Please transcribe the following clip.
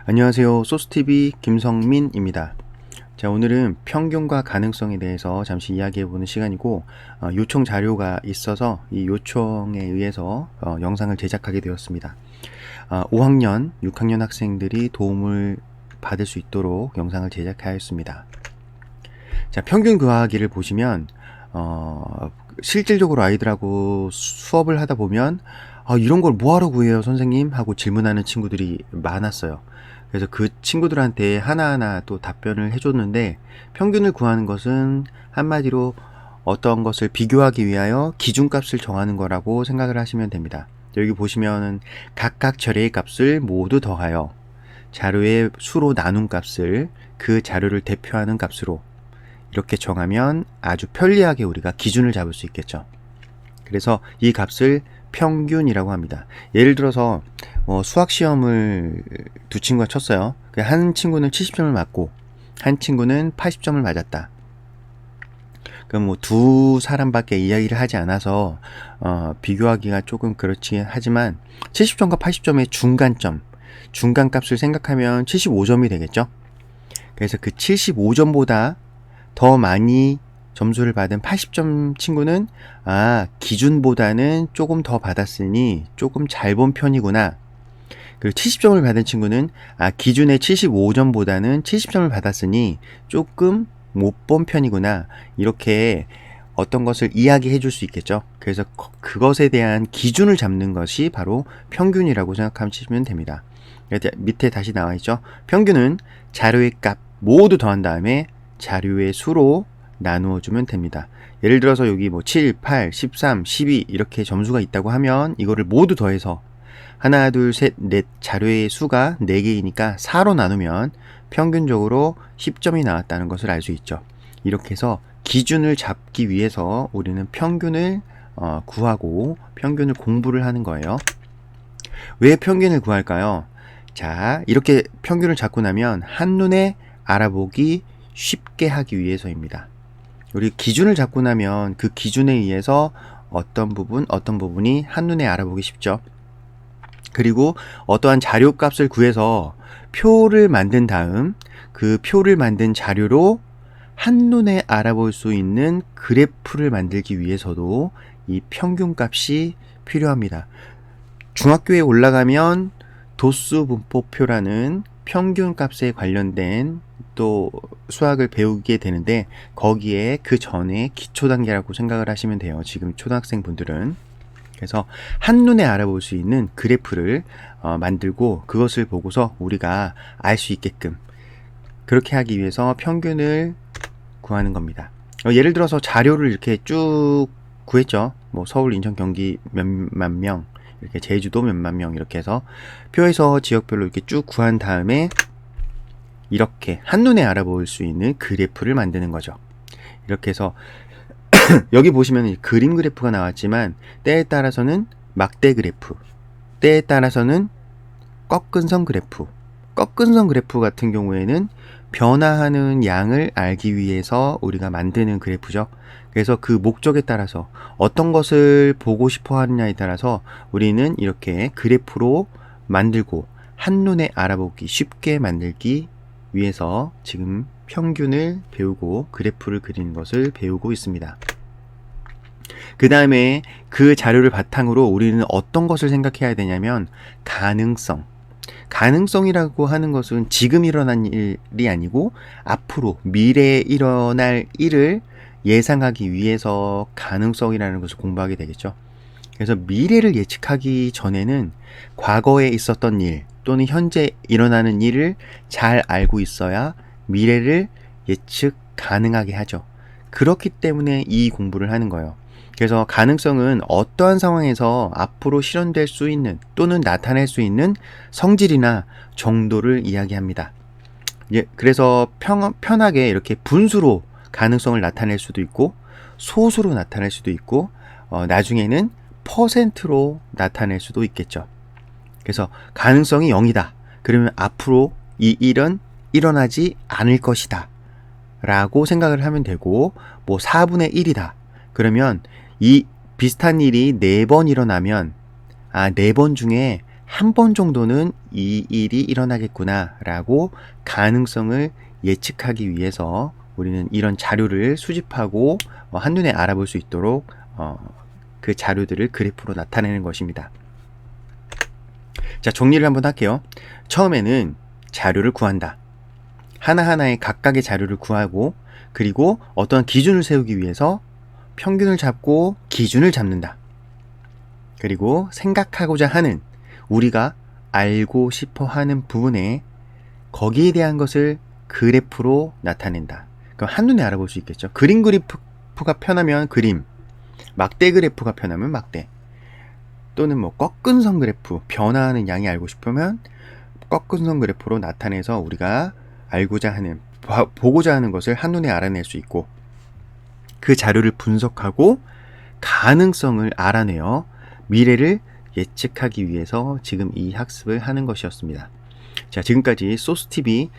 안녕하세요. 소스TV 김성민입니다. 자, 오늘은 평균과 가능성에 대해서 잠시 이야기해보는 시간이고, 요청 자료가 있어서 이 요청에 의해서 영상을 제작하게 되었습니다. 5학년, 6학년 학생들이 도움을 받을 수 있도록 영상을 제작하였습니다. 자, 평균 구하기를 보시면 실질적으로 아이들하고 수업을 하다 보면 이런 걸 뭐하러 구해요 선생님? 하고 질문하는 친구들이 많았어요. 그래서 그 친구들한테 하나하나 또 답변을 해줬는데, 평균을 구하는 것은 한마디로 어떤 것을 비교하기 위하여 기준값을 정하는 거라고 생각을 하시면 됩니다. 여기 보시면은 각각 자료의 값을 모두 더하여 자료의 수로 나눈 값을 그 자료를 대표하는 값으로 이렇게 정하면 아주 편리하게 우리가 기준을 잡을 수 있겠죠. 그래서 이 값을 평균이라고 합니다. 예를 들어서 수학시험을 두 친구가 쳤어요. 한 친구는 70점을 맞고 한 친구는 80점을 맞았다. 그럼 뭐 두 사람밖에 이야기를 하지 않아서 비교하기가 조금 그렇지 하지만 70점과 80점의 중간값을 생각하면 75점이 되겠죠. 그래서 그 75점보다 더 많이 점수를 받은 80점 친구는 기준보다는 조금 더 받았으니 조금 잘 본 편이구나. 그리고 70점을 받은 친구는 기준의 75점보다는 70점을 받았으니 조금 못 본 편이구나. 이렇게 어떤 것을 이야기해 줄 수 있겠죠. 그래서 그것에 대한 기준을 잡는 것이 바로 평균이라고 생각하시면 됩니다. 밑에 다시 나와 있죠. 평균은 자료의 값 모두 더한 다음에 자료의 수로 나누어 주면 됩니다. 예를 들어서 여기 뭐 7, 8, 13, 12 이렇게 점수가 있다고 하면 이거를 모두 더해서 하나, 둘, 셋, 넷 자료의 수가 4개이니까 4로 나누면 평균적으로 10점이 나왔다는 것을 알 수 있죠. 이렇게 해서 기준을 잡기 위해서 우리는 평균을 구하고 평균을 공부를 하는 거예요. 왜 평균을 구할까요? 자, 이렇게 평균을 잡고 나면 한눈에 알아보기 쉽게 하기 위해서입니다. 우리 기준을 잡고 나면 그 기준에 의해서 어떤 부분이 한눈에 알아보기 쉽죠. 그리고 어떠한 자료값을 구해서 표를 만든 다음 그 표를 만든 자료로 한눈에 알아볼 수 있는 그래프를 만들기 위해서도 이 평균값이 필요합니다. 중학교에 올라가면 도수 분포표라는 평균값에 관련된 또 수학을 배우게 되는데, 거기에 그 전에 기초 단계라고 생각을 하시면 돼요. 지금 초등학생 분들은. 그래서 한눈에 알아볼 수 있는 그래프를 만들고 그것을 보고서 우리가 알 수 있게끔 그렇게 하기 위해서 평균을 구하는 겁니다. 예를 들어서 자료를 이렇게 쭉 구했죠. 뭐 서울, 인천, 경기 몇만 명, 이렇게 제주도 몇만 명 이렇게 해서 표에서 지역별로 이렇게 쭉 구한 다음에 이렇게 한눈에 알아볼 수 있는 그래프를 만드는 거죠. 이렇게 해서 여기 보시면 그림 그래프가 나왔지만 때에 따라서는 막대 그래프, 때에 따라서는 꺾은선 그래프, 꺾은선 그래프 같은 경우에는 변화하는 양을 알기 위해서 우리가 만드는 그래프죠. 그래서 그 목적에 따라서 어떤 것을 보고 싶어 하느냐에 따라서 우리는 이렇게 그래프로 만들고 한눈에 알아보기 쉽게 만들기 위해서 지금 평균을 배우고 그래프를 그리는 것을 배우고 있습니다. 그 다음에 그 자료를 바탕으로 우리는 어떤 것을 생각해야 되냐면 가능성이라고 하는 것은 지금 일어난 일이 아니고 앞으로 미래에 일어날 일을 예상하기 위해서 가능성이라는 것을 공부하게 되겠죠. 그래서 미래를 예측하기 전에는 과거에 있었던 일 또는 현재 일어나는 일을 잘 알고 있어야 미래를 예측 가능하게 하죠. 그렇기 때문에 이 공부를 하는 거예요. 그래서 가능성은 어떠한 상황에서 앞으로 실현될 수 있는 또는 나타낼 수 있는 성질이나 정도를 이야기합니다. 그래서 편하게 이렇게 분수로 가능성을 나타낼 수도 있고 소수로 나타낼 수도 있고 나중에는 퍼센트로 나타낼 수도 있겠죠. 그래서 가능성이 0이다. 그러면 앞으로 이 일은 일어나지 않을 것이다 라고 생각을 하면 되고, 뭐 4분의 1이다. 그러면 이 비슷한 일이 4번 일어나면 4번 중에 한 번 정도는 이 일이 일어나겠구나 라고 가능성을 예측하기 위해서 우리는 이런 자료를 수집하고 한눈에 알아볼 수 있도록 그 자료들을 그래프로 나타내는 것입니다. 자, 정리를 한번 할게요. 처음에는 자료를 구한다. 하나하나의 각각의 자료를 구하고, 그리고 어떠한 기준을 세우기 위해서 평균을 잡고 기준을 잡는다. 그리고 생각하고자 하는, 우리가 알고 싶어 하는 부분에 거기에 대한 것을 그래프로 나타낸다. 그럼 한눈에 알아볼 수 있겠죠. 그림 그래프가 편하면 그림, 막대 그래프가 편하면 막대, 또는 뭐 꺾은 선 그래프, 변화하는 양이 알고 싶으면 꺾은 선 그래프로 나타내서 우리가 알고자 하는, 보고자 하는 것을 한눈에 알아낼 수 있고, 그 자료를 분석하고 가능성을 알아내어 미래를 예측하기 위해서 지금 이 학습을 하는 것이었습니다. 자, 지금까지 소스TV